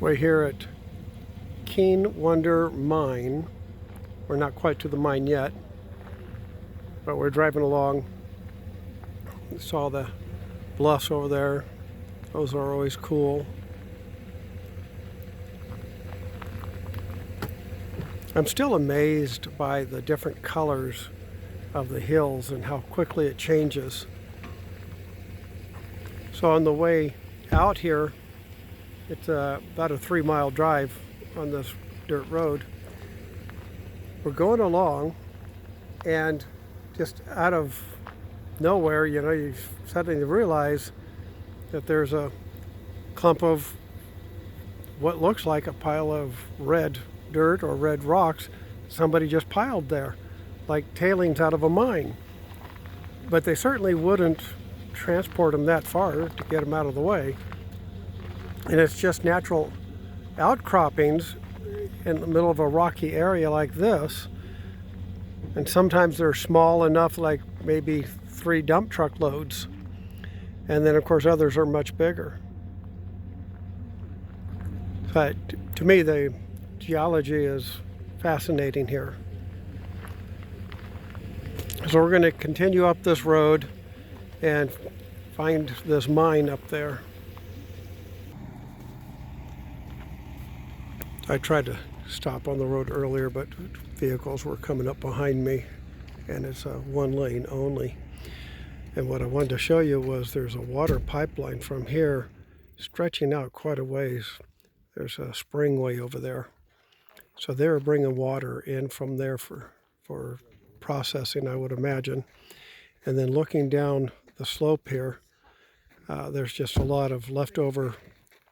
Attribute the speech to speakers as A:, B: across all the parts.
A: We're here at Keane Wonder Mine. We're not quite to the mine yet, but we're driving along. We saw the bluffs over there. Those are always cool. I'm still amazed by the different colors of the hills and how quickly it changes. So on the way out here, it's about a 3-mile drive on this dirt road. We're going along, and just out of nowhere, you suddenly realize that there's a clump of what looks like a pile of red dirt or red rocks somebody just piled there, like tailings out of a mine. But they certainly wouldn't transport them that far to get them out of the way. And it's just natural outcroppings in the middle of a rocky area like this. And sometimes they're small enough, like maybe 3 dump truck loads. And then of course others are much bigger. But to me, the geology is fascinating here. So we're going to continue up this road and find this mine up there. I tried to stop on the road earlier, but vehicles were coming up behind me, and it's a 1 lane only. And what I wanted to show you was there's a water pipeline from here stretching out quite a ways. There's a spring way over there. So they're bringing water in from there for processing, I would imagine. And then looking down the slope here, there's just a lot of leftover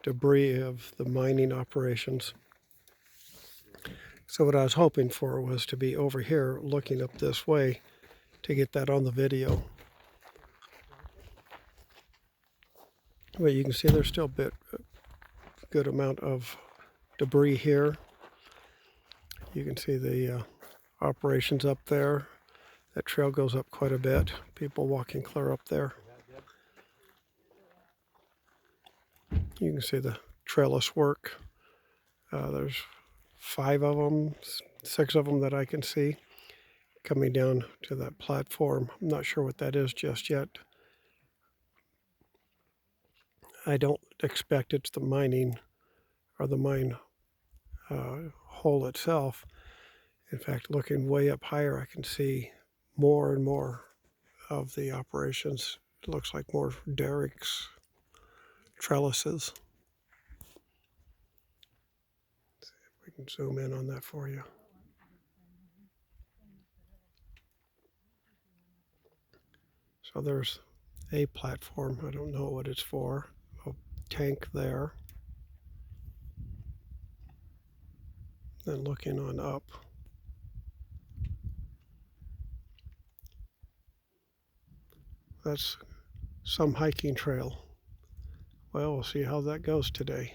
A: debris of the mining operations. So what I was hoping for was to be over here looking up this way to get that on the video. But you can see there's still a good amount of debris here. You can see the operations up there. That trail goes up quite a bit. People walking clear up there. You can see the trellis work. There's 5 of them, 6 of them that I can see coming down to that platform. I'm not sure what that is just yet. I don't expect it's the mining or the mine hole itself. In fact, looking way up higher, I can see more and more of the operations. It looks like more derricks, trellises. Let's see if we can zoom in on that for you. So there's a platform. I don't know what it's for. A tank there. Then looking on up. That's some hiking trail. Well, we'll see how that goes today.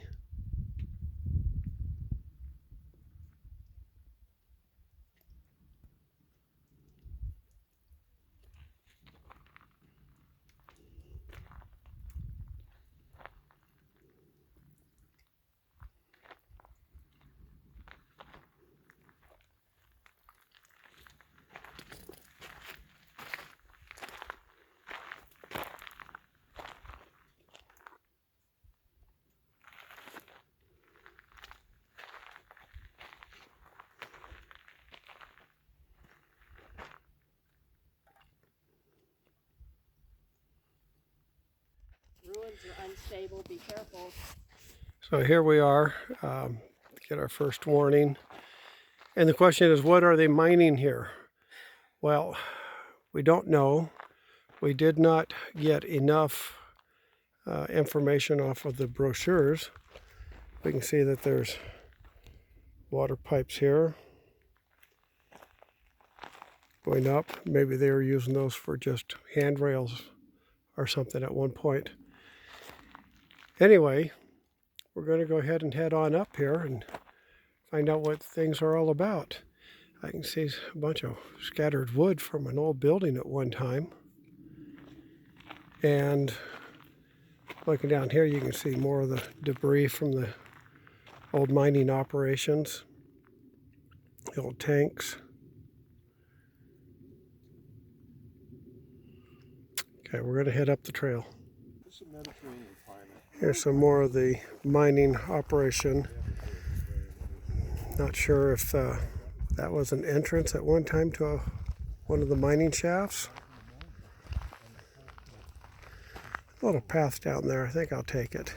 B: Ruins are unstable, be careful.
A: So here we are, get our first warning. And the question is, what are they mining here? Well, we don't know. We did not get enough information off of the brochures. We can see that there's water pipes here going up. Maybe they were using those for just handrails or something at one point. Anyway, we're going to go ahead and head on up here and find out what things are all about. I can see a bunch of scattered wood from an old building at one time. And looking down here, you can see more of the debris from the old mining operations, the old tanks. Okay, we're going to head up the trail. Here's some more of the mining operation. Not sure if that was an entrance at one time to one of the mining shafts. A little path down there. I think I'll take it.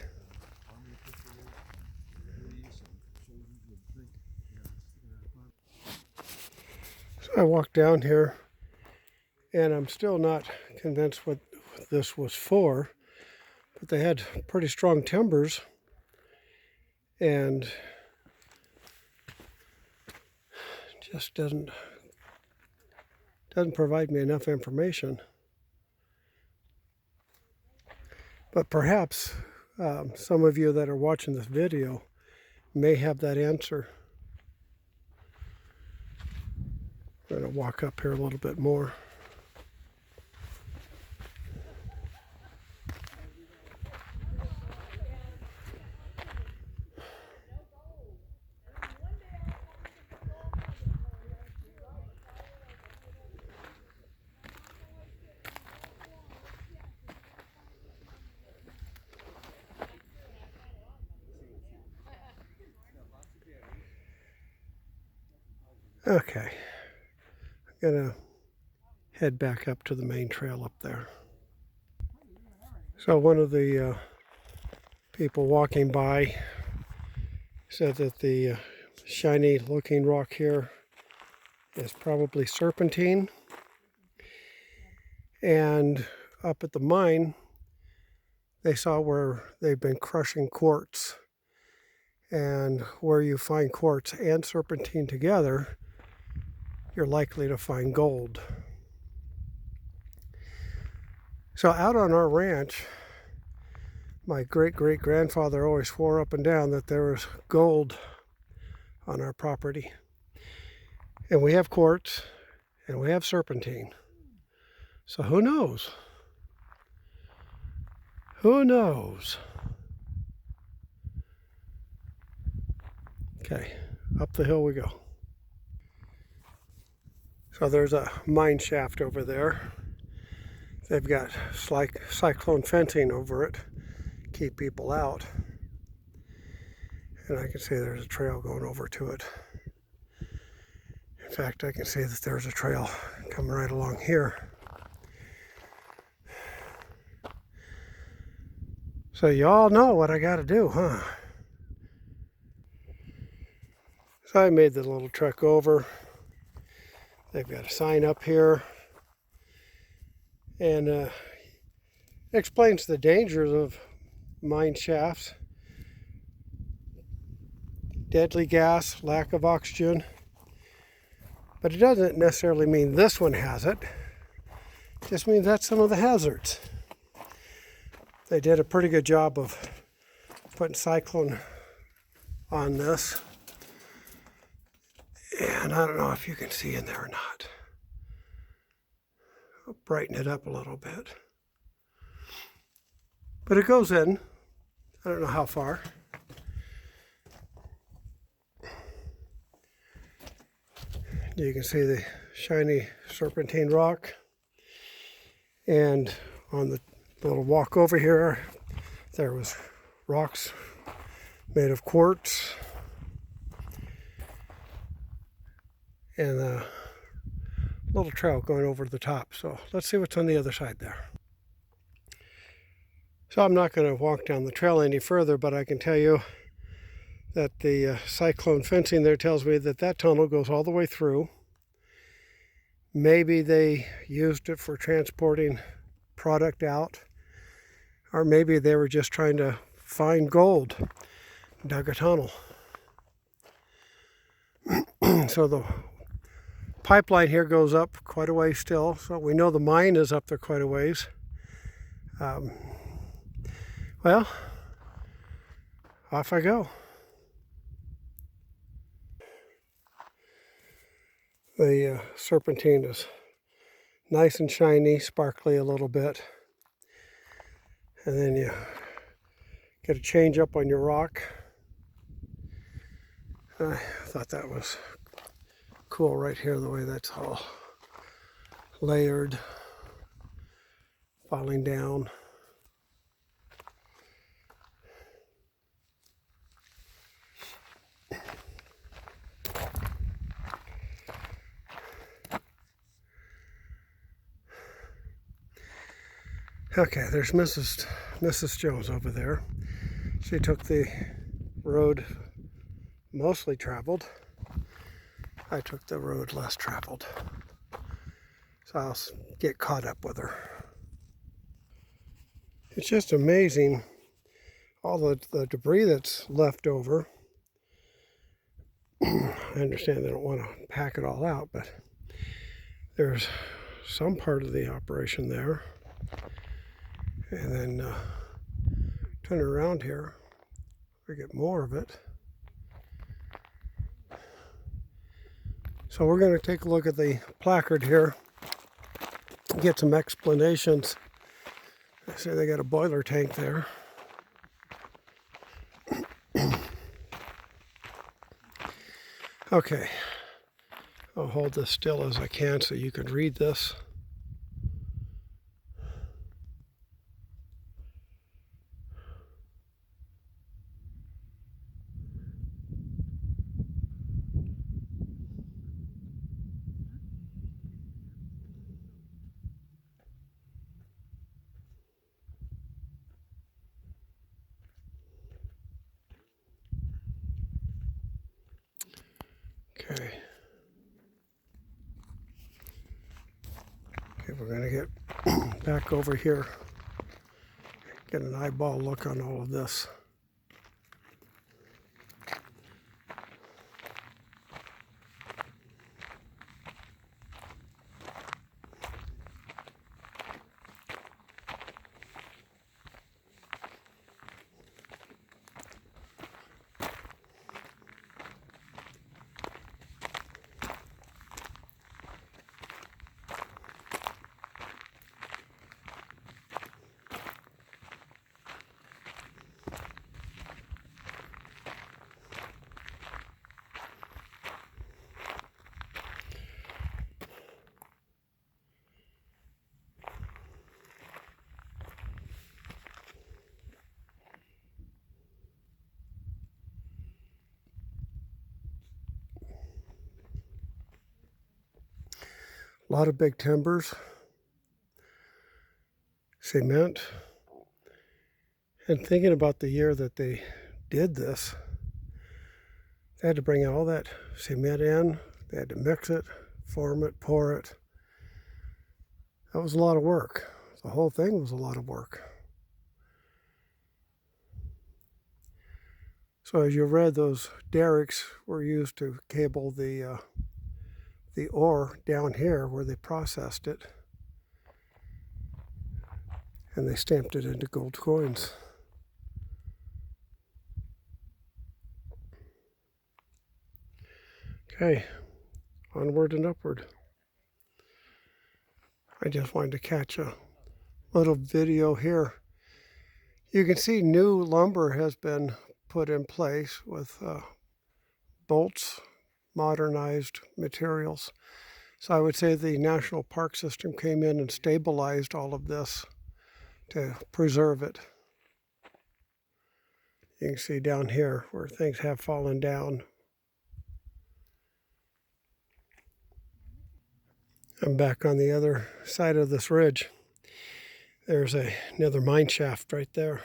A: So I walked down here, and I'm still not convinced what this was for, but they had pretty strong timbers, and just doesn't provide me enough information. But perhaps some of you that are watching this video may have that answer. I'm going to walk up here a little bit more. Okay, I'm going to head back up to the main trail up there. So one of the people walking by said that the shiny looking rock here is probably serpentine, and up at the mine they saw where they've been crushing quartz, and where you find quartz and serpentine together, you're likely to find gold. So out on our ranch, my great-great-grandfather always swore up and down that there was gold on our property. And we have quartz, and we have serpentine. So who knows? Who knows? Okay, up the hill we go. So there's a mine shaft over there. They've got cyclone fencing over it, keep people out. And I can see there's a trail going over to it. In fact, I can see that there's a trail coming right along here. So you all know what I got to do, huh? So I made the little trek over. They've got a sign up here, and explains the dangers of mine shafts. Deadly gas, lack of oxygen. But it doesn't necessarily mean this one has it. It just means that's some of the hazards. They did a pretty good job of putting cyclone on this. And I don't know if you can see in there or not. I'll brighten it up a little bit. But it goes in. I don't know how far. You can see the shiny serpentine rock. And on the little walk over here, there was rocks made of quartz. And a little trail going over the top. So let's see what's on the other side there. So I'm not going to walk down the trail any further, but I can tell you that the cyclone fencing there tells me that that tunnel goes all the way through. Maybe they used it for transporting product out, or maybe they were just trying to find gold, dug a tunnel. So the pipeline here goes up quite a ways still, so we know the mine is up there quite a ways. Well, off I go. The serpentine is nice and shiny, sparkly a little bit. And then you get a change up on your rock. I thought that was cool right here, the way that's all layered, falling down. Okay, there's Mrs. Jones over there. She took the road mostly traveled. I took the road less traveled. So I'll get caught up with her. It's just amazing all the debris that's left over. I understand they don't want to pack it all out, but there's some part of the operation there. And then turn around here, we get more of it. So we're going to take a look at the placard here, get some explanations. I say they got a boiler tank there. Okay, I'll hold this still as I can so you can read this. Okay. Okay, we're going to get back over here, get an eyeball look on all of this. A lot of big timbers, cement, and thinking about the year that they did this, they had to bring all that cement in, they had to mix it, form it, pour it. That was a lot of work. The whole thing was a lot of work. So as you read, those derricks were used to cable the ore down here where they processed it, and they stamped it into gold coins. Okay, onward and upward. I just wanted to catch a little video here. You can see new lumber has been put in place with bolts, modernized materials. So I would say the National Park System came in and stabilized all of this to preserve it. You can see down here where things have fallen down. I'm back on the other side of this ridge. There's another mine shaft right there.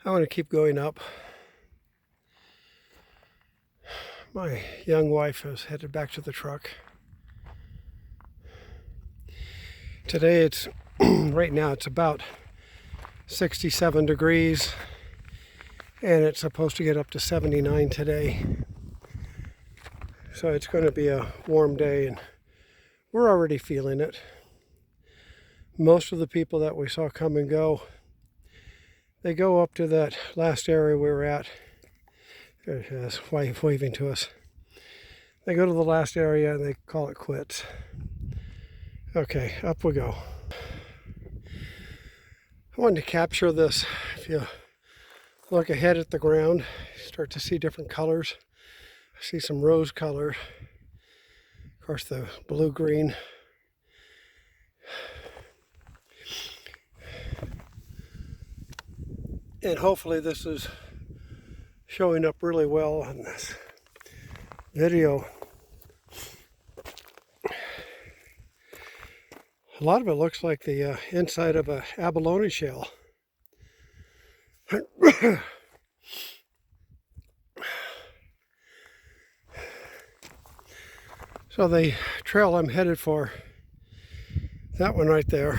A: I want to keep going up. My young wife has headed back to the truck. Today it's, right now it's about 67 degrees, and it's supposed to get up to 79 today. So it's going to be a warm day, and we're already feeling it. Most of the people that we saw come and go, they go up to that last area we were at. There's his wife waving to us. They go to the last area and they call it quits. Okay, up we go. wanted to capture this. If you look ahead at the ground, you start to see different colors. I see some rose color, of course the blue-green. And hopefully this is showing up really well on this video. A lot of it looks like the inside of a abalone shell. So the trail I'm headed for, that one right there,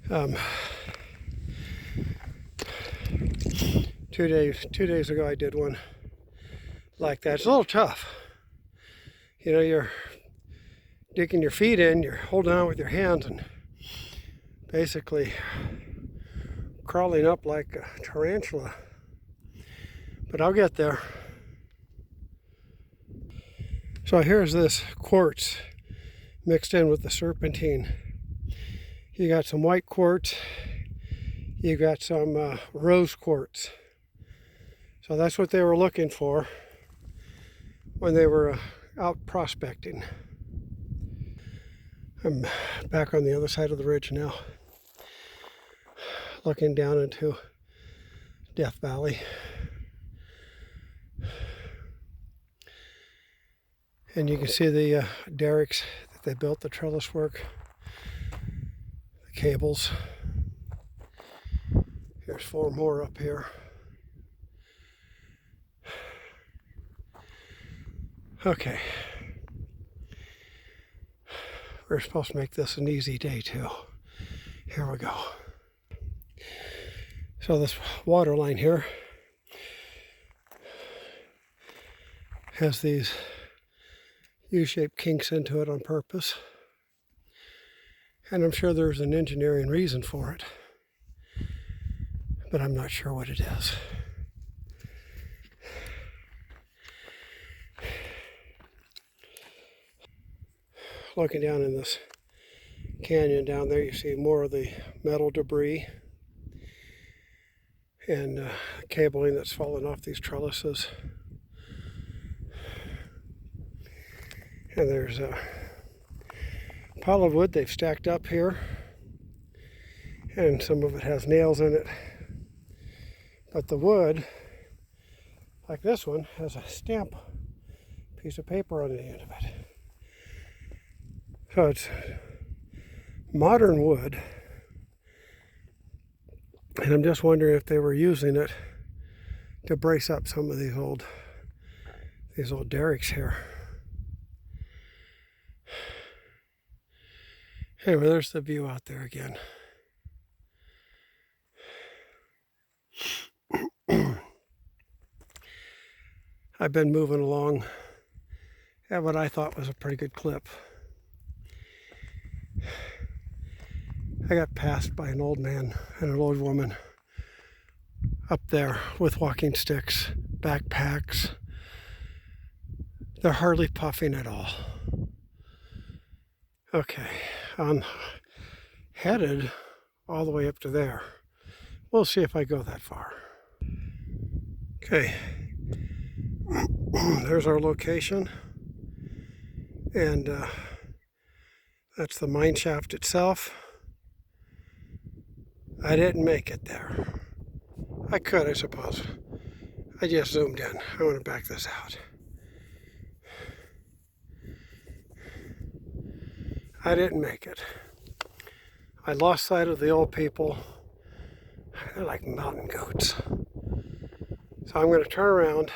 A: 2 days ago I did one like that. It's a little tough. You know, you're digging your feet in, you're holding on with your hands and basically crawling up like a tarantula. But I'll get there. So here's this quartz mixed in with the serpentine. You got some white quartz, you got some rose quartz. So that's what they were looking for when they were out prospecting. I'm back on the other side of the ridge now, looking down into Death Valley. And you can see the derricks that they built, the trellis work, the cables. Here's 4 more up here. Okay. We're supposed to make this an easy day too. Here we go. So this water line here has these U-shaped kinks into it on purpose. And I'm sure there's an engineering reason for it, but I'm not sure what it is. Looking down in this canyon down there, you see more of the metal debris and cabling that's fallen off these trellises. And there's a pile of wood they've stacked up here, and some of it has nails in it. But the wood, like this one, has a stamp piece of paper on the end of it. So it's modern wood, and I'm just wondering if they were using it to brace up some of these old derricks here. Anyway, there's the view out there again. I've been moving along at what I thought was a pretty good clip. I got passed by an old man and an old woman up there with walking sticks, backpacks. They're hardly puffing at all. Okay, I'm headed all the way up to there. We'll see if I go that far. Okay, there's our location, and that's the mine shaft itself. I didn't make it there. I could, I suppose. I just zoomed in. I want to back this out. I didn't make it. I lost sight of the old people. They're like mountain goats. So I'm going to turn around.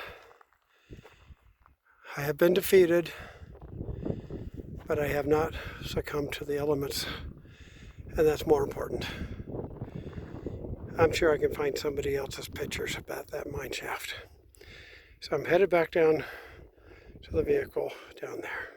A: I have been defeated, but I have not succumbed to the elements, and that's more important. I'm sure I can find somebody else's pictures about that mine shaft. So I'm headed back down to the vehicle down there.